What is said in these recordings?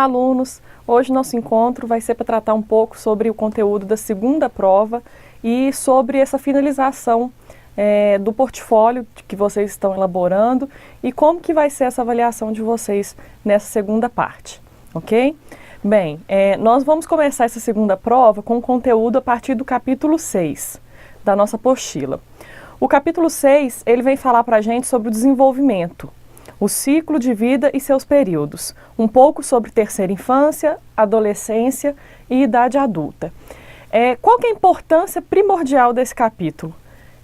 alunos, hoje nosso encontro vai ser para tratar um pouco sobre o conteúdo da segunda prova e sobre essa finalização do portfólio que vocês estão elaborando e como que vai ser essa avaliação de vocês nessa segunda parte, ok? Bem, nós vamos começar essa segunda prova com conteúdo a partir do capítulo 6 da nossa apostila. O capítulo 6, ele vem falar para a gente sobre o desenvolvimento, o ciclo de vida e seus períodos, um pouco sobre terceira infância, adolescência e idade adulta. Qual que é a importância primordial desse capítulo?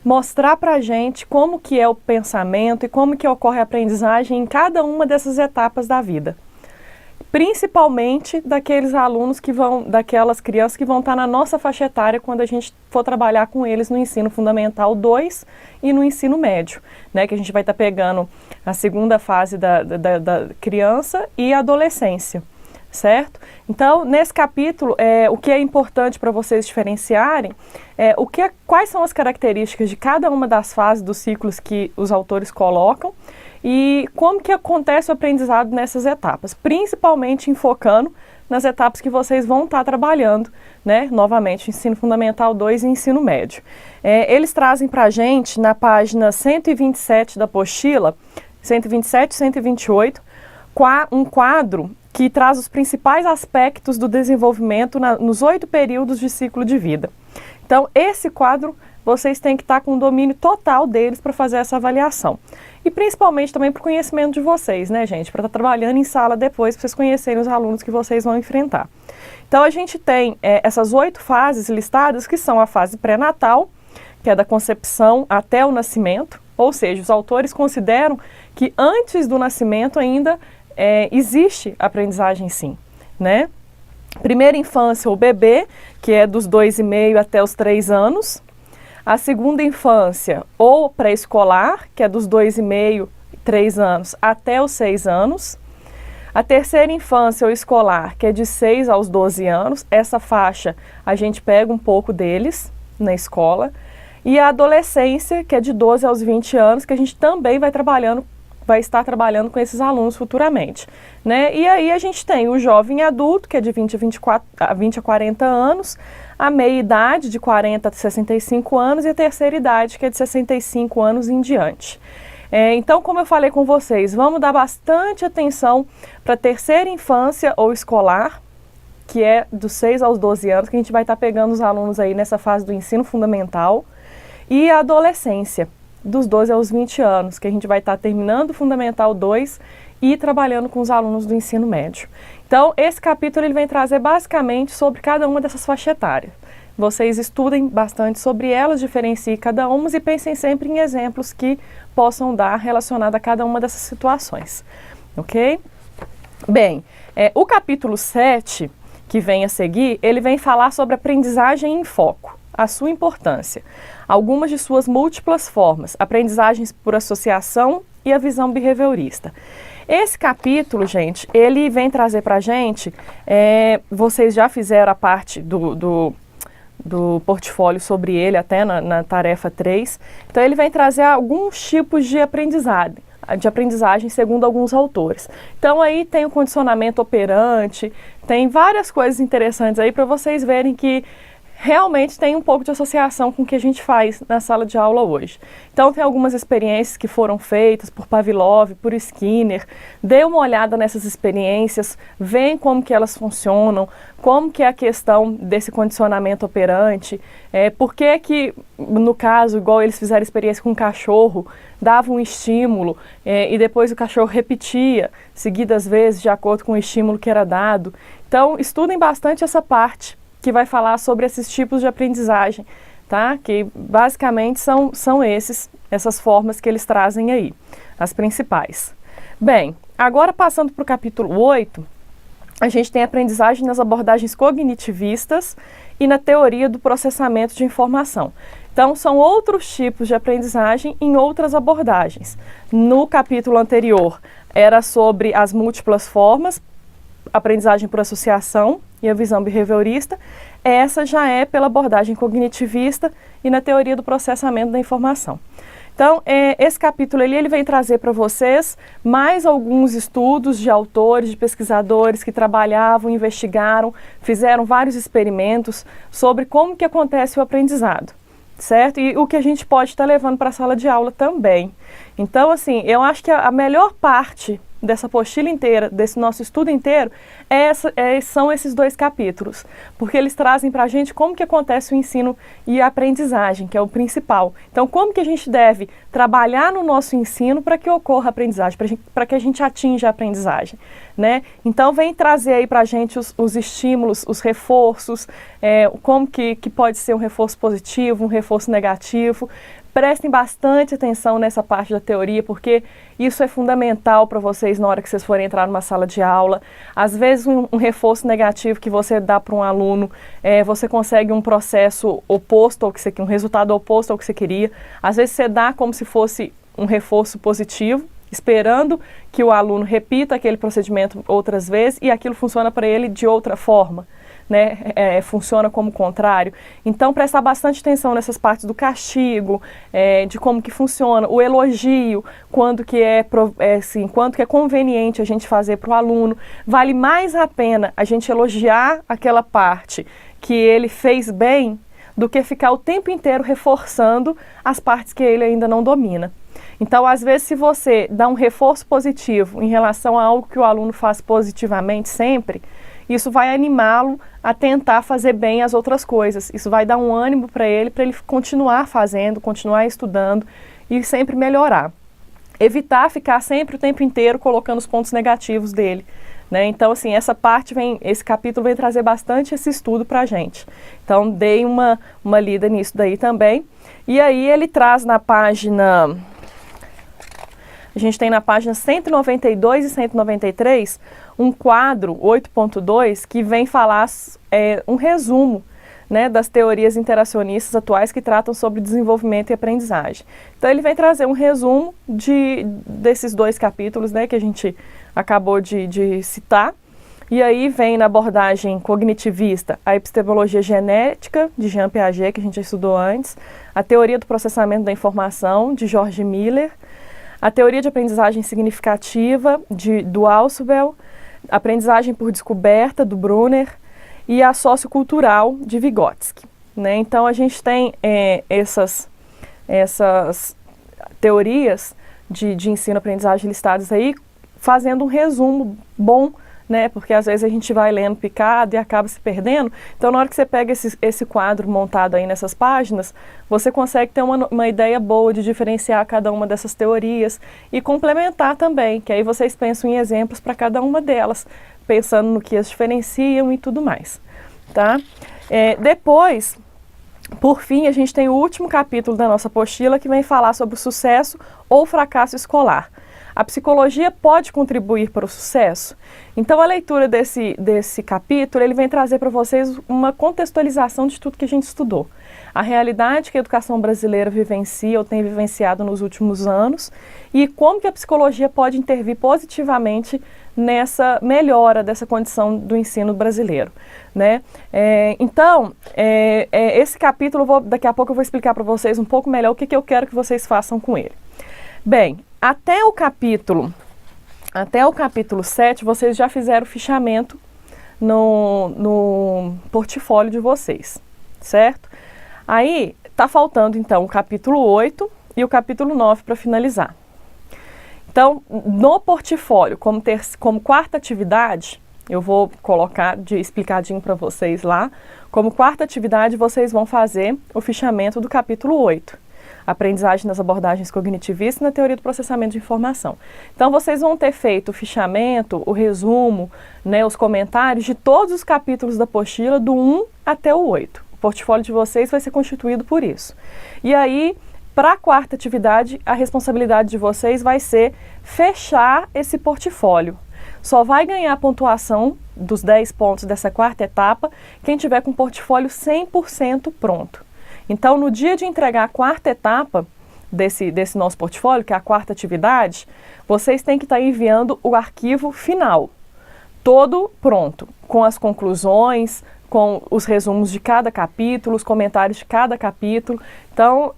Mostrar para a gente como que é o pensamento e como que ocorre a aprendizagem em cada uma dessas etapas da vida. Principalmente daqueles alunos daquelas crianças que vão estar na nossa faixa etária quando a gente for trabalhar com eles no ensino fundamental 2 e no ensino médio, né, que a gente vai estar pegando a segunda fase da criança e adolescência, certo? Então, nesse capítulo, o que é importante para vocês diferenciarem quais são as características de cada uma das fases dos ciclos que os autores colocam e como que acontece o aprendizado nessas etapas, principalmente enfocando nas etapas que vocês vão estar trabalhando, né, novamente, ensino fundamental 2 e ensino médio. Eles trazem para a gente, na página 127 da apostila, 127 e 128, um quadro que traz os principais aspectos do desenvolvimento nos 8 períodos de ciclo de vida. Então, esse quadro, vocês têm que estar com o domínio total deles para fazer essa avaliação. E principalmente também para o conhecimento de vocês, né, gente? Para estar trabalhando em sala depois, para vocês conhecerem os alunos que vocês vão enfrentar. Então, a gente tem essas 8 fases listadas, que são a fase pré-natal, que é da concepção até o nascimento, ou seja, os autores consideram que antes do nascimento ainda existe aprendizagem sim, né? Primeira infância, o bebê, que é dos 2,5 até os 3 anos. A segunda infância, ou pré-escolar, que é dos 2,5, 3 anos até os 6 anos. A terceira infância, ou escolar, que é de 6 aos 12 anos. Essa faixa a gente pega um pouco deles na escola. E a adolescência, que é de 12 aos 20 anos, que a gente também vai estar trabalhando com esses alunos futuramente, né? E aí a gente tem o jovem adulto, que é de 20 a 40 anos, a meia-idade de 40 a 65 anos e a terceira idade, que é de 65 anos em diante. Então, como eu falei com vocês, vamos dar bastante atenção para a terceira infância ou escolar, que é dos 6 aos 12 anos, que a gente vai estar pegando os alunos aí nessa fase do ensino fundamental, e a adolescência, dos 12 aos 20 anos, que a gente vai estar terminando o Fundamental 2 e trabalhando com os alunos do ensino médio. Então, esse capítulo ele vem trazer basicamente sobre cada uma dessas faixas etárias. Vocês estudem bastante sobre elas, diferenciem cada uma e pensem sempre em exemplos que possam dar relacionado a cada uma dessas situações, ok? Bem, o capítulo 7, que vem a seguir, ele vem falar sobre aprendizagem em foco, a sua importância, algumas de suas múltiplas formas, aprendizagens por associação e a visão behaviorista. Esse capítulo, gente, ele vem trazer para a gente, vocês já fizeram a parte do portfólio sobre ele até na tarefa 3, então ele vem trazer alguns tipos de aprendizagem segundo alguns autores. Então aí tem o condicionamento operante, tem várias coisas interessantes aí para vocês verem que realmente tem um pouco de associação com o que a gente faz na sala de aula hoje. Então tem algumas experiências que foram feitas por Pavlov, por Skinner. Dê uma olhada nessas experiências, veem como que elas funcionam, como que é a questão desse condicionamento operante, por que no caso, igual eles fizeram experiência com o cachorro, dava um estímulo e depois o cachorro repetia seguidas vezes de acordo com o estímulo que era dado. Então estudem bastante essa parte que vai falar sobre esses tipos de aprendizagem, tá? Que basicamente são essas formas que eles trazem aí, as principais. Bem, agora passando para o capítulo 8, a gente tem aprendizagem nas abordagens cognitivistas e na teoria do processamento de informação. Então, são outros tipos de aprendizagem em outras abordagens. No capítulo anterior, era sobre as múltiplas formas, aprendizagem por associação e a visão behaviorista. Essa já é pela abordagem cognitivista e na teoria do processamento da informação. Então, esse capítulo ali, ele vem trazer para vocês mais alguns estudos de autores, de pesquisadores que trabalhavam, investigaram, fizeram vários experimentos sobre como que acontece o aprendizado, certo? E o que a gente pode estar levando para a sala de aula também. Então, assim, eu acho que a melhor parte dessa apostila inteira, desse nosso estudo inteiro, são esses 2 capítulos, porque eles trazem para a gente como que acontece o ensino e a aprendizagem, que é o principal. Então, como que a gente deve trabalhar no nosso ensino para que ocorra a aprendizagem, para que a gente atinja a aprendizagem, né? Então, vem trazer aí para a gente os estímulos, os reforços, como que pode ser um reforço positivo, um reforço negativo. Prestem bastante atenção nessa parte da teoria, porque isso é fundamental para vocês na hora que vocês forem entrar numa sala de aula. Às vezes, um reforço negativo que você dá para um aluno, você consegue um processo oposto ao que você queria, um resultado oposto ao que você queria. Às vezes, você dá como se fosse um reforço positivo, esperando que o aluno repita aquele procedimento outras vezes e aquilo funciona para ele de outra forma. Né, funciona como contrário. Então, prestar bastante atenção nessas partes do castigo, de como que funciona, o elogio, quando que é conveniente a gente fazer para o aluno. Vale mais a pena a gente elogiar aquela parte que ele fez bem do que ficar o tempo inteiro reforçando as partes que ele ainda não domina. Então, às vezes, se você dá um reforço positivo em relação a algo que o aluno faz positivamente sempre, isso vai animá-lo a tentar fazer bem as outras coisas. Isso vai dar um ânimo para ele continuar fazendo, continuar estudando e sempre melhorar. Evitar ficar sempre o tempo inteiro colocando os pontos negativos dele, né? Então, assim, esse capítulo vem trazer bastante esse estudo para a gente. Então, dei uma lida nisso daí também. E aí ele traz na página... A gente tem na página 192 e 193 um quadro 8.2 que vem falar um resumo, né, das teorias interacionistas atuais que tratam sobre desenvolvimento e aprendizagem. Então ele vem trazer um resumo desses 2 capítulos, né, que a gente acabou de citar. E aí vem na abordagem cognitivista a epistemologia genética de Jean Piaget, que a gente já estudou antes, a teoria do processamento da informação de George Miller, a teoria de aprendizagem significativa do Ausubel, aprendizagem por descoberta do Brunner e a sociocultural de Vygotsky, né? Então a gente tem essas teorias de ensino-aprendizagem listadas aí, fazendo um resumo bom, né? Porque às vezes a gente vai lendo picado e acaba se perdendo. Então, na hora que você pega esse quadro montado aí nessas páginas, você consegue ter uma ideia boa de diferenciar cada uma dessas teorias e complementar também, que aí vocês pensam em exemplos para cada uma delas, pensando no que as diferenciam e tudo mais, tá? Depois, por fim, a gente tem o último capítulo da nossa apostila que vem falar sobre o sucesso ou fracasso escolar. A psicologia pode contribuir para o sucesso? Então, a leitura desse capítulo, ele vem trazer para vocês uma contextualização de tudo que a gente estudou. A realidade que a educação brasileira vivencia ou tem vivenciado nos últimos anos e como que a psicologia pode intervir positivamente nessa melhora dessa condição do ensino brasileiro, né? Então, esse capítulo, daqui a pouco eu vou explicar para vocês um pouco melhor o que eu quero que vocês façam com ele. Bem, até o capítulo 7, vocês já fizeram o fichamento no portfólio de vocês, certo? Aí, tá faltando, então, o capítulo 8 e o capítulo 9 para finalizar. Então, no portfólio, como quarta atividade, eu vou colocar explicadinho para vocês lá, como quarta atividade, vocês vão fazer o fichamento do capítulo 8. Aprendizagem nas abordagens cognitivistas e na teoria do processamento de informação. Então, vocês vão ter feito o fichamento, o resumo, né, os comentários de todos os capítulos da apostila, do 1 até o 8. O portfólio de vocês vai ser constituído por isso. E aí, para a quarta atividade, a responsabilidade de vocês vai ser fechar esse portfólio. Só vai ganhar a pontuação dos 10 pontos dessa quarta etapa quem tiver com o portfólio 100% pronto. Então, no dia de entregar a quarta etapa desse nosso portfólio, que é a quarta atividade, vocês têm que estar enviando o arquivo final. todo pronto, com as conclusões, com os resumos de cada capítulo, os comentários de cada capítulo. Então,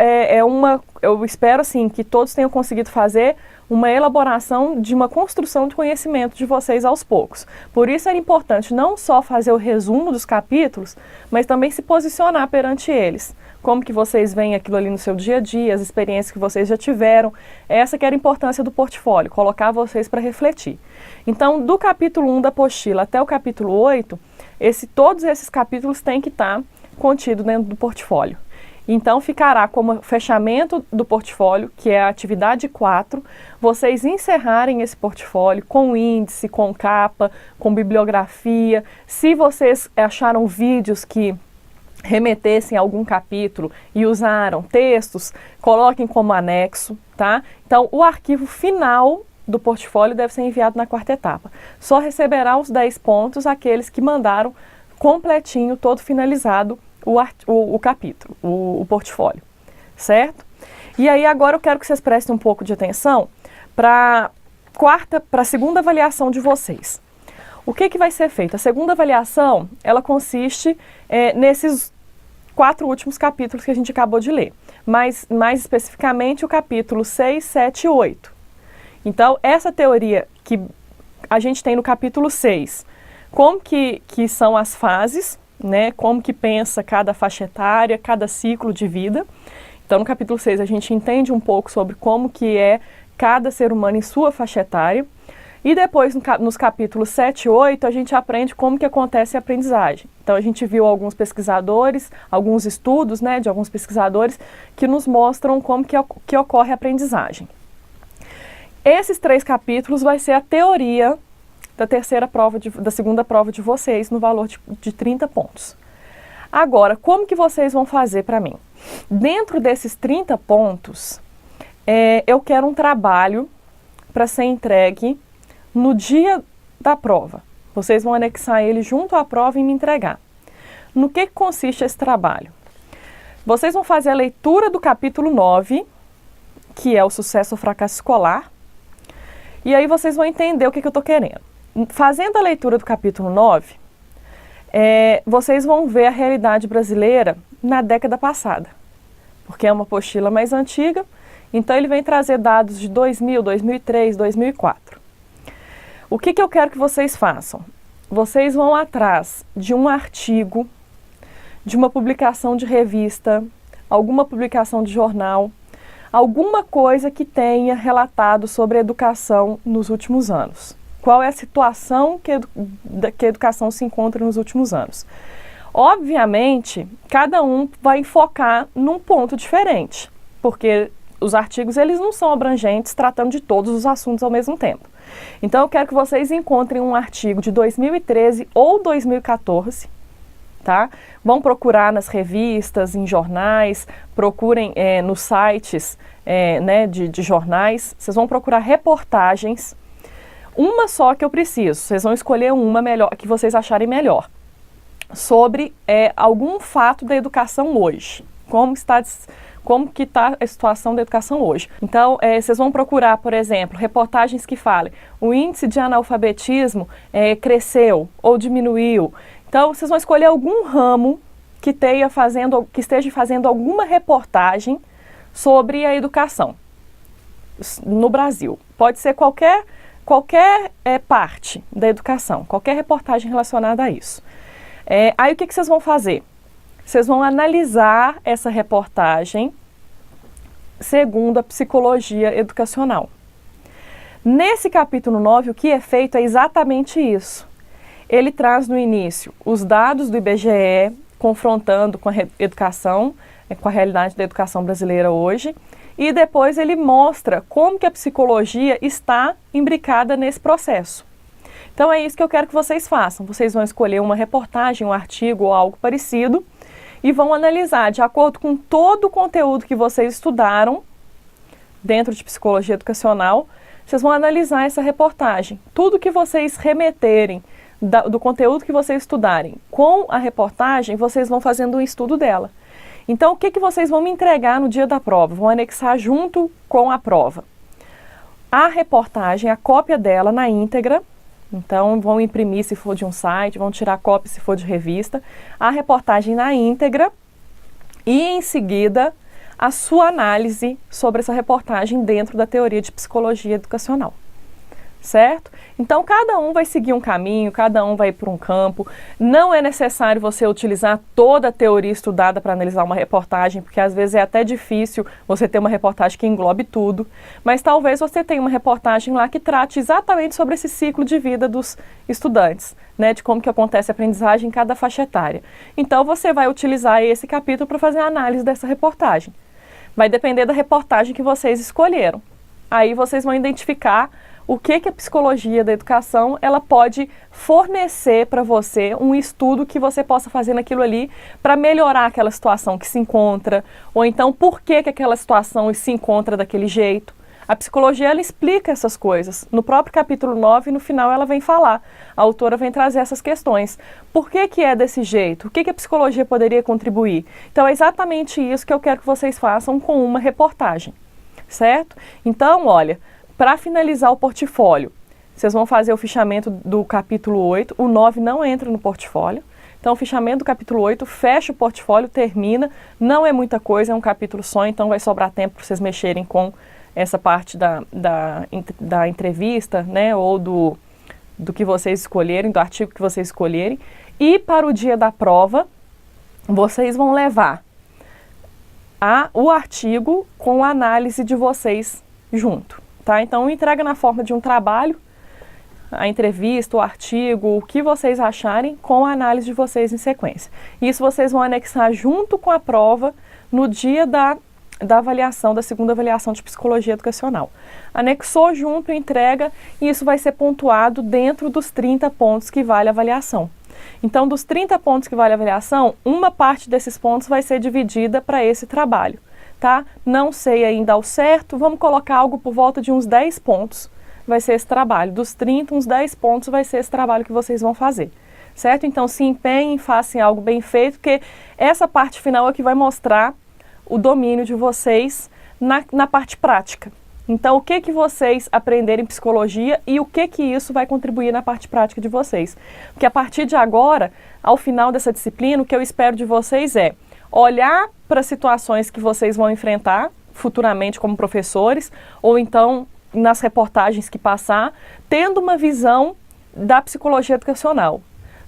eu espero assim que todos tenham conseguido fazer uma elaboração de uma construção de conhecimento de vocês aos poucos. Por isso era importante não só fazer o resumo dos capítulos, mas também se posicionar perante eles. Como que vocês veem aquilo ali no seu dia a dia, as experiências que vocês já tiveram. Essa que era a importância do portfólio, colocar vocês para refletir. Então, do capítulo 1 da apostila até o capítulo 8, todos esses capítulos têm que estar contidos dentro do portfólio. Então, ficará como fechamento do portfólio, que é a atividade 4, vocês encerrarem esse portfólio com índice, com capa, com bibliografia. Se vocês acharam vídeos que remetessem a algum capítulo e usaram textos, coloquem como anexo, tá? Então, o arquivo final do portfólio deve ser enviado na quarta etapa. Só receberá os 10 pontos aqueles que mandaram completinho, todo finalizado, o capítulo, o portfólio, certo? E aí agora eu quero que vocês prestem um pouco de atenção para a segunda avaliação de vocês. O que vai ser feito? A segunda avaliação, ela consiste nesses 4 últimos capítulos que a gente acabou de ler, mas mais especificamente o capítulo 6, 7 e 8. Então, essa teoria que a gente tem no capítulo 6, como que são as fases, né? Como que pensa cada faixa etária, cada ciclo de vida. Então, no capítulo 6, a gente entende um pouco sobre como que é cada ser humano em sua faixa etária. E depois, nos capítulos 7 e 8, a gente aprende como que acontece a aprendizagem. Então, a gente viu alguns pesquisadores, alguns estudos, né, de alguns pesquisadores que nos mostram como que ocorre a aprendizagem. Esses 3 capítulos vai ser a teoria da segunda prova de vocês, no valor de 30 pontos. Agora, como que vocês vão fazer para mim? Dentro desses 30 pontos, eu quero um trabalho para ser entregue no dia da prova. Vocês vão anexar ele junto à prova e me entregar. No que consiste esse trabalho? Vocês vão fazer a leitura do capítulo 9, que é o sucesso ou fracasso escolar, e aí vocês vão entender o que eu estou querendo. Fazendo a leitura do capítulo 9, vocês vão ver a realidade brasileira na década passada, porque é uma apostila mais antiga, então ele vem trazer dados de 2000, 2003, 2004. O que eu quero que vocês façam? Vocês vão atrás de um artigo, de uma publicação de revista, alguma publicação de jornal, alguma coisa que tenha relatado sobre a educação nos últimos anos. Qual é a situação que a educação se encontra nos últimos anos? Obviamente, cada um vai focar num ponto diferente, porque os artigos eles não são abrangentes, tratando de todos os assuntos ao mesmo tempo. Então, eu quero que vocês encontrem um artigo de 2013 ou 2014, tá? Vão procurar nas revistas, em jornais, procurem nos sites né, de jornais. Vocês vão procurar reportagens. Uma só que eu preciso, vocês vão escolher uma melhor, que vocês acharem melhor, sobre algum fato da educação hoje. Como que está a situação da educação hoje. Então, vocês vão procurar, por exemplo, reportagens que falem o índice de analfabetismo cresceu ou diminuiu. Então, vocês vão escolher algum ramo que esteja fazendo alguma reportagem sobre a educação no Brasil. Pode ser qualquer parte da educação, qualquer reportagem relacionada a isso. Aí o que vocês vão fazer? Vocês vão analisar essa reportagem segundo a psicologia educacional. Nesse capítulo 9, o que é feito é exatamente isso. Ele traz no início os dados do IBGE, confrontando com a educação, com a realidade da educação brasileira hoje, e depois ele mostra como que a psicologia está imbricada nesse processo. Então é isso que eu quero que vocês façam. Vocês vão escolher uma reportagem, um artigo ou algo parecido e vão analisar, de acordo com todo o conteúdo que vocês estudaram dentro de psicologia educacional, vocês vão analisar essa reportagem. Tudo que vocês remeterem do conteúdo que vocês estudarem com a reportagem, vocês vão fazendo um estudo dela. Então, o que vocês vão me entregar no dia da prova? Vão anexar junto com a prova a reportagem, a cópia dela na íntegra, Então, vão imprimir se for de um site, vão tirar cópia se for de revista, a reportagem na íntegra e, em seguida, a sua análise sobre essa reportagem dentro da teoria de psicologia educacional. Certo? Então, cada um vai seguir um caminho, cada um vai por um campo. Não é necessário você utilizar toda a teoria estudada para analisar uma reportagem, porque às vezes é até difícil você ter uma reportagem que englobe tudo, mas talvez você tenha uma reportagem lá que trate exatamente sobre esse ciclo de vida dos estudantes, né, de como que acontece a aprendizagem em cada faixa etária. Então, você vai utilizar esse capítulo para fazer a análise dessa reportagem. Vai depender da reportagem que vocês escolheram. Aí vocês vão identificar o que a psicologia da educação ela pode fornecer para você, um estudo que você possa fazer naquilo ali para melhorar aquela situação que se encontra, ou então por que aquela situação se encontra daquele jeito. A psicologia ela explica essas coisas. No próprio capítulo 9, no final, ela vem falar. A autora vem trazer essas questões. Por que é desse jeito? O que a psicologia poderia contribuir? Então, é exatamente isso que eu quero que vocês façam com uma reportagem, certo? Então, olha, para finalizar o portfólio, vocês vão fazer o fichamento do capítulo 8, o 9 não entra no portfólio. Então, o fichamento do capítulo 8, fecha o portfólio, termina. Não é muita coisa, é um capítulo só, então vai sobrar tempo para vocês mexerem com essa parte da entrevista, né, ou do que vocês escolherem, do artigo que vocês escolherem. E para o dia da prova, vocês vão levar o artigo com a análise de vocês junto, tá? Então, entrega na forma de um trabalho, a entrevista, o artigo, o que vocês acharem com a análise de vocês em sequência. Isso vocês vão anexar junto com a prova no dia da avaliação, da segunda avaliação de psicologia educacional. Anexou junto, entrega, e isso vai ser pontuado dentro dos 30 pontos que vale a avaliação. Então, dos 30 pontos que vale a avaliação, uma parte desses pontos vai ser dividida para esse trabalho, tá? Não sei ainda ao certo, vamos colocar algo por volta de uns 10 pontos, vai ser esse trabalho. Dos 30, uns 10 pontos vai ser esse trabalho que vocês vão fazer, certo? Então, se empenhem, façam algo bem feito, porque essa parte final é que vai mostrar o domínio de vocês na parte prática. Então, o que vocês aprenderem em psicologia e o que isso vai contribuir na parte prática de vocês. Porque a partir de agora, ao final dessa disciplina, o que eu espero de vocês é olhar para situações que vocês vão enfrentar futuramente como professores, ou então nas reportagens que passar, tendo uma visão da psicologia educacional.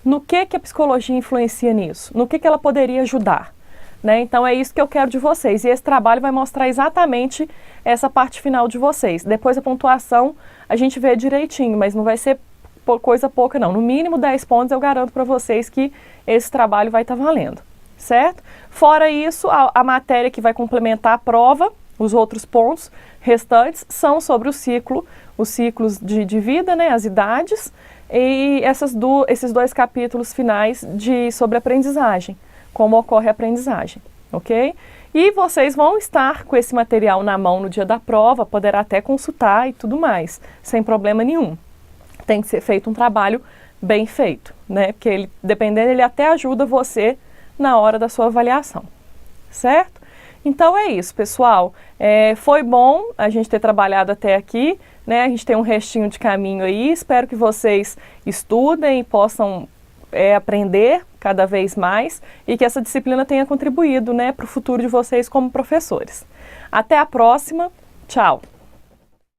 No que a psicologia influencia nisso? No que ela poderia ajudar? Né? Então é isso que eu quero de vocês, e esse trabalho vai mostrar exatamente essa parte final de vocês. Depois a pontuação a gente vê direitinho, mas não vai ser coisa pouca não. No mínimo 10 pontos eu garanto para vocês que esse trabalho vai estar valendo, certo? Fora isso, a matéria que vai complementar a prova, os outros pontos restantes, são sobre o ciclo, os ciclos de vida, né, as idades, e esses dois capítulos finais sobre aprendizagem, como ocorre a aprendizagem, ok? E vocês vão estar com esse material na mão no dia da prova, poderá até consultar e tudo mais, sem problema nenhum. Tem que ser feito um trabalho bem feito, né? Porque ele, dependendo, ele até ajuda você na hora da sua avaliação, certo? Então é isso, pessoal. Foi bom a gente ter trabalhado até aqui, né? A gente tem um restinho de caminho aí, espero que vocês estudem e possam aprender cada vez mais e que essa disciplina tenha contribuído, né, para o futuro de vocês como professores. Até a próxima, tchau!